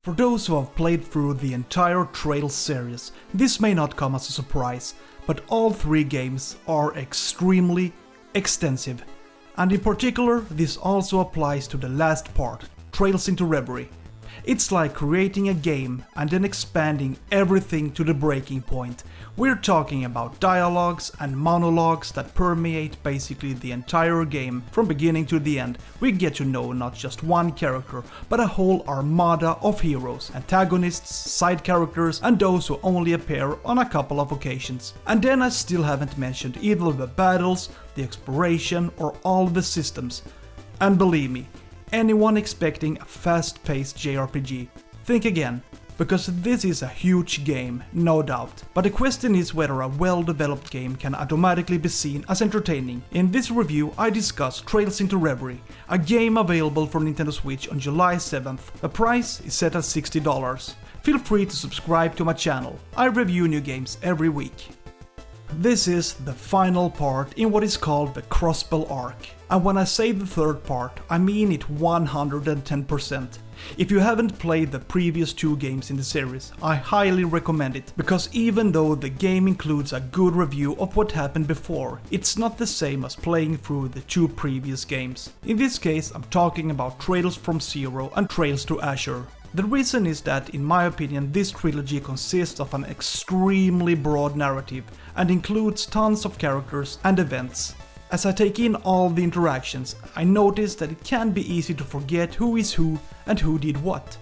For those who have played through the entire Trails series, this may not come as a surprise, but all three games are extremely extensive. And in particular, this also applies to the last part, Trails into Reverie. It's like creating a game and then expanding everything to the breaking point. We're talking about dialogues and monologues that permeate basically the entire game from beginning to the end. We get to know not just one character, but a whole armada of heroes, antagonists, side characters, and those who only appear on a couple of occasions. And then I still haven't mentioned either the battles, the exploration, or all the systems. And believe me, anyone expecting a fast-paced JRPG, think again, because this is a huge game, no doubt. But the question is whether a well-developed game can automatically be seen as entertaining. In this review I discuss Trails into Reverie, a game available for Nintendo Switch on July 7th. The price is set at $60. Feel free to subscribe to my channel, I review new games every week. This is the final part in what is called the Crossbell arc. And when I say the third part, I mean it 110%. If you haven't played the previous two games in the series, I highly recommend it, because even though the game includes a good review of what happened before, it's not the same as playing through the two previous games. In this case, I'm talking about Trails from Zero and Trails to Azure. The reason is that, in my opinion, this trilogy consists of an extremely broad narrative and includes tons of characters and events. As I take in all the interactions, I notice that it can be easy to forget who is who and who did what.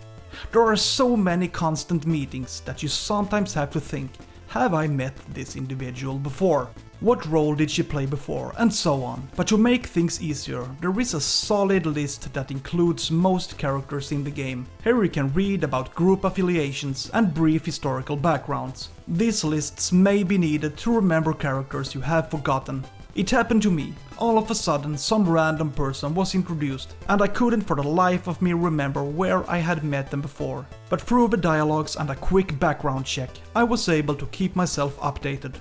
There are so many constant meetings that you sometimes have to think, have I met this individual before? What role did she play before? And so on. But to make things easier, there is a solid list that includes most characters in the game. Here you can read about group affiliations and brief historical backgrounds. These lists may be needed to remember characters you have forgotten. It happened to me. All of a sudden some random person was introduced, and I couldn't for the life of me remember where I had met them before. But through the dialogues and a quick background check, I was able to keep myself updated.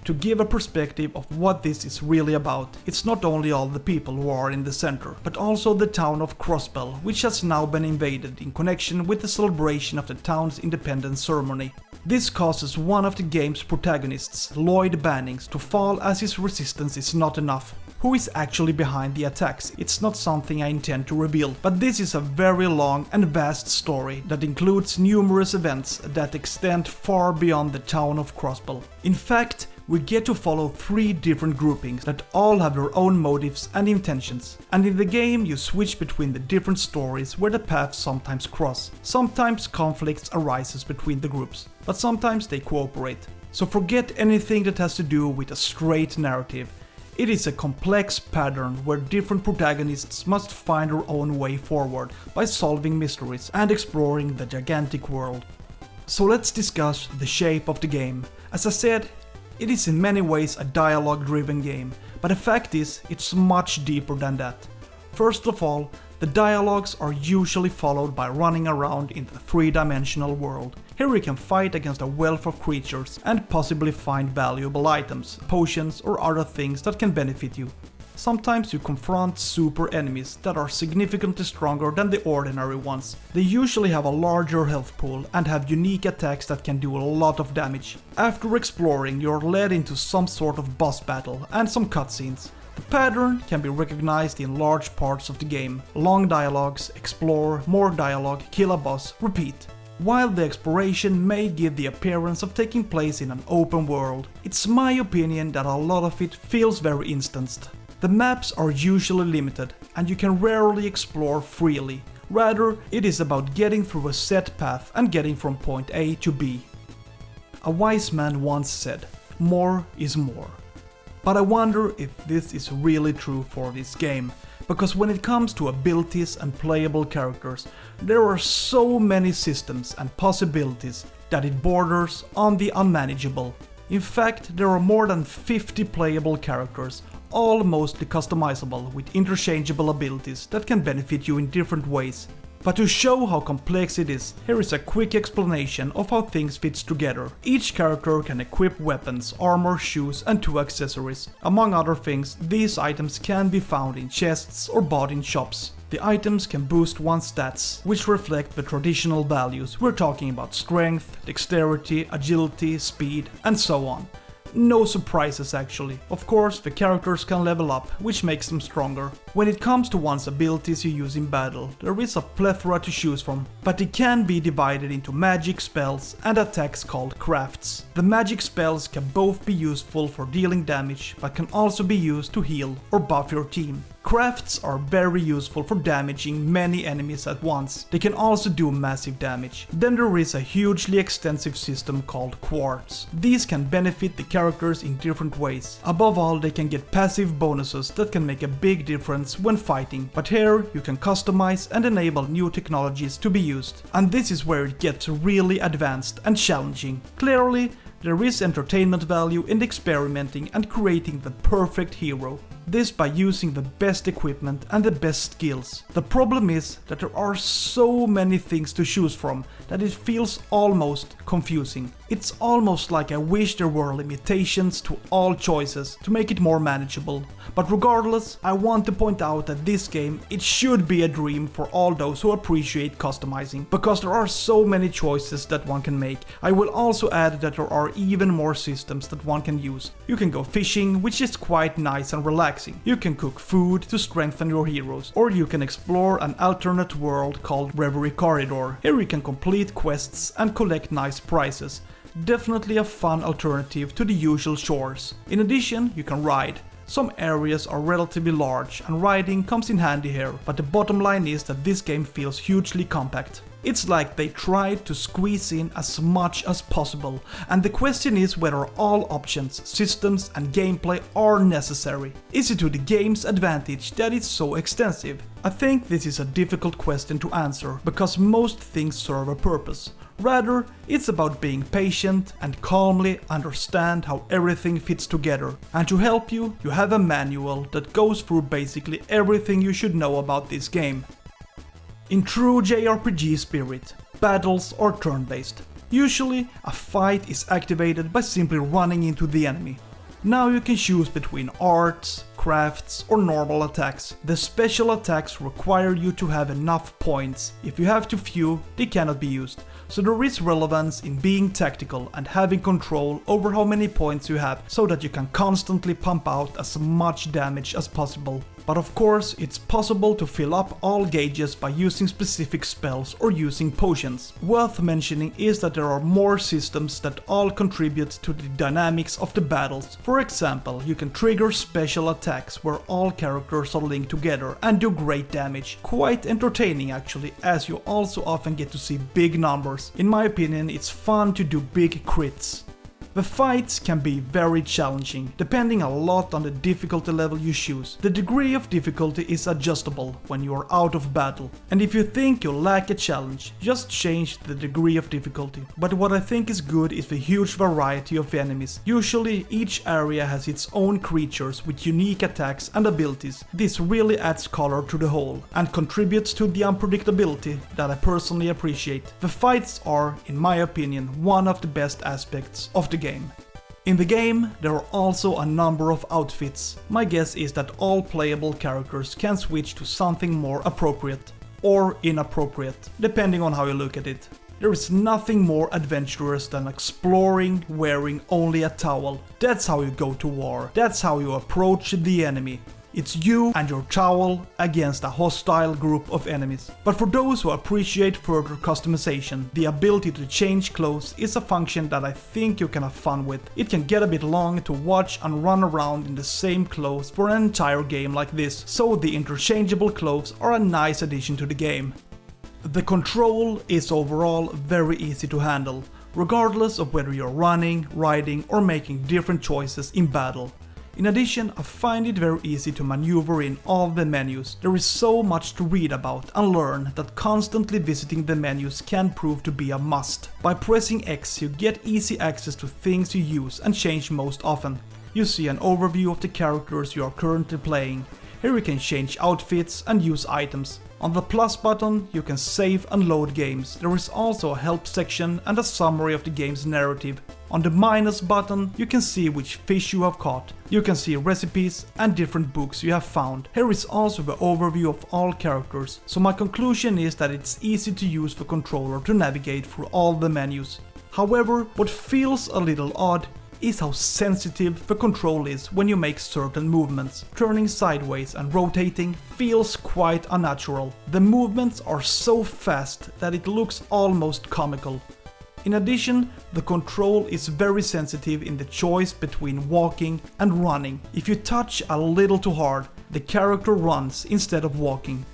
To give a perspective of what this is really about, it's not only all the people who are in the center, but also the town of Crossbell, which has now been invaded in connection with the celebration of the town's independence ceremony. This causes one of the game's protagonists, Lloyd Bannings, to fall as his resistance is not enough. Who is actually behind the attacks? It's not something I intend to reveal, but this is a very long and vast story that includes numerous events that extend far beyond the town of Crossbell. In fact, we get to follow three different groupings that all have their own motives and intentions. And in the game you switch between the different stories where the paths sometimes cross. Sometimes conflicts arises between the groups, but sometimes they cooperate. So forget anything that has to do with a straight narrative. It is a complex pattern where different protagonists must find their own way forward by solving mysteries and exploring the gigantic world. So let's discuss the shape of the game. As I said, it is in many ways a dialogue-driven game, but the fact is, it's much deeper than that. First of all, the dialogues are usually followed by running around in the three-dimensional world. Here you can fight against a wealth of creatures and possibly find valuable items, potions or other things that can benefit you. Sometimes you confront super enemies that are significantly stronger than the ordinary ones. They usually have a larger health pool and have unique attacks that can do a lot of damage. After exploring, you're led into some sort of boss battle and some cutscenes. The pattern can be recognized in large parts of the game. Long dialogues, explore, more dialogue, kill a boss, repeat. While the exploration may give the appearance of taking place in an open world, it's my opinion that a lot of it feels very instanced. The maps are usually limited, and you can rarely explore freely. Rather, it is about getting through a set path and getting from point A to B. A wise man once said, "More is more." But I wonder if this is really true for this game, because when it comes to abilities and playable characters, there are so many systems and possibilities that it borders on the unmanageable. In fact, there are more than 50 playable characters, all mostly customizable with interchangeable abilities that can benefit you in different ways. But to show how complex it is, here is a quick explanation of how things fits together. Each character can equip weapons, armor, shoes and 2 accessories. Among other things, these items can be found in chests or bought in shops. The items can boost one's stats, which reflect the traditional values. We're talking about strength, dexterity, agility, speed, and so on. No surprises actually. Of course, the characters can level up, which makes them stronger. When it comes to one's abilities you use in battle, there is a plethora to choose from, but it can be divided into magic spells and attacks called crafts. The magic spells can both be useful for dealing damage, but can also be used to heal or buff your team. Crafts are very useful for damaging many enemies at once. They can also do massive damage. Then there is a hugely extensive system called quartz. These can benefit the characters in different ways. Above all, they can get passive bonuses that can make a big difference when fighting. But here you can customize and enable new technologies to be used. And this is where it gets really advanced and challenging. Clearly, there is entertainment value in experimenting and creating the perfect hero. This by using the best equipment and the best skills. The problem is that there are so many things to choose from that it feels almost confusing. It's almost like I wish there were limitations to all choices to make it more manageable. But regardless, I want to point out that this game, it should be a dream for all those who appreciate customizing, because there are so many choices that one can make. I will also add that there are even more systems that one can use. You can go fishing, which is quite nice and relaxing. You can cook food to strengthen your heroes, or you can explore an alternate world called Reverie Corridor. Here you can complete quests and collect nice prizes. Definitely a fun alternative to the usual chores. In addition, you can ride. Some areas are relatively large and riding comes in handy here, but the bottom line is that this game feels hugely compact. It's like they tried to squeeze in as much as possible, and the question is whether all options, systems and gameplay are necessary. Is it to the game's advantage that it's so extensive? I think this is a difficult question to answer, because most things serve a purpose. Rather, it's about being patient and calmly understand how everything fits together. And to help you, you have a manual that goes through basically everything you should know about this game. In true JRPG spirit, battles are turn-based. Usually, a fight is activated by simply running into the enemy. Now you can choose between arts, crafts or normal attacks. The special attacks require you to have enough points. If you have too few, they cannot be used. So there is relevance in being tactical and having control over how many points you have, so that you can constantly pump out as much damage as possible. But of course, it's possible to fill up all gauges by using specific spells or using potions. Worth mentioning is that there are more systems that all contribute to the dynamics of the battles. For example, you can trigger special attacks where all characters are linked together and do great damage. Quite entertaining actually, as you also often get to see big numbers. In my opinion, it's fun to do big crits. The fights can be very challenging, depending a lot on the difficulty level you choose. The degree of difficulty is adjustable when you are out of battle, and if you think you lack a challenge, just change the degree of difficulty. But what I think is good is the huge variety of enemies. Usually each area has its own creatures with unique attacks and abilities. This really adds color to the whole, and contributes to the unpredictability that I personally appreciate. The fights are, in my opinion, one of the best aspects of the game. In the game, there are also a number of outfits. My guess is that all playable characters can switch to something more appropriate or inappropriate, depending on how you look at it. There is nothing more adventurous than exploring wearing only a towel. That's how you go to war. That's how you approach the enemy. It's you and your towel against a hostile group of enemies. But for those who appreciate further customization, the ability to change clothes is a function that I think you can have fun with. It can get a bit long to watch and run around in the same clothes for an entire game like this, so the interchangeable clothes are a nice addition to the game. The control is overall very easy to handle, regardless of whether you're running, riding or making different choices in battle. In addition, I find it very easy to maneuver in all the menus. There is so much to read about and learn that constantly visiting the menus can prove to be a must. By pressing X, you get easy access to things you use and change most often. You see an overview of the characters you are currently playing. Here you can change outfits and use items. On the plus button, you can save and load games. There is also a help section and a summary of the game's narrative. On the minus button, you can see which fish you have caught. You can see recipes and different books you have found. Here is also the overview of all characters, so my conclusion is that it's easy to use the controller to navigate through all the menus. However, what feels a little odd is how sensitive the control is when you make certain movements. Turning sideways and rotating feels quite unnatural. The movements are so fast that it looks almost comical. In addition, the control is very sensitive in the choice between walking and running. If you touch a little too hard, the character runs instead of walking.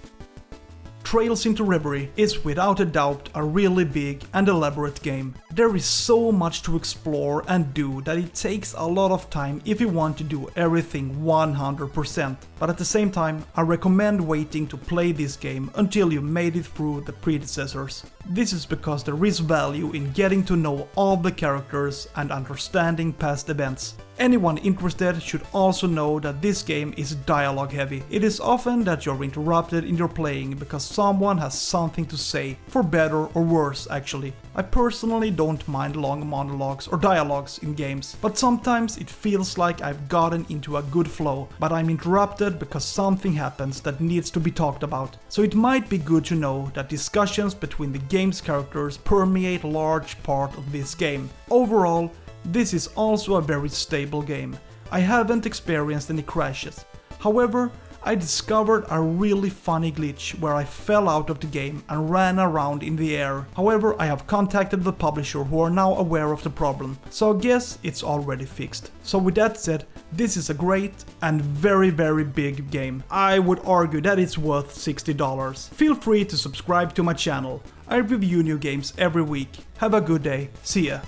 Trails into Reverie is without a doubt a really big and elaborate game. There is so much to explore and do that it takes a lot of time if you want to do everything 100%. But at the same time, I recommend waiting to play this game until you made it through the predecessors. This is because there is value in getting to know all the characters and understanding past events. Anyone interested should also know that this game is dialogue heavy. It is often that you're interrupted in your playing because someone has something to say, for better or worse actually. I personally don't mind long monologues or dialogues in games, but sometimes it feels like I've gotten into a good flow, but I'm interrupted because something happens that needs to be talked about. So it might be good to know that discussions between the game's characters permeate a large part of this game. Overall, this is also a very stable game. I haven't experienced any crashes. However, I discovered a really funny glitch where I fell out of the game and ran around in the air. However, I have contacted the publisher who are now aware of the problem, so I guess it's already fixed. So with that said, this is a great and very big game. I would argue that it's worth $60. Feel free to subscribe to my channel. I review new games every week. Have a good day. See ya.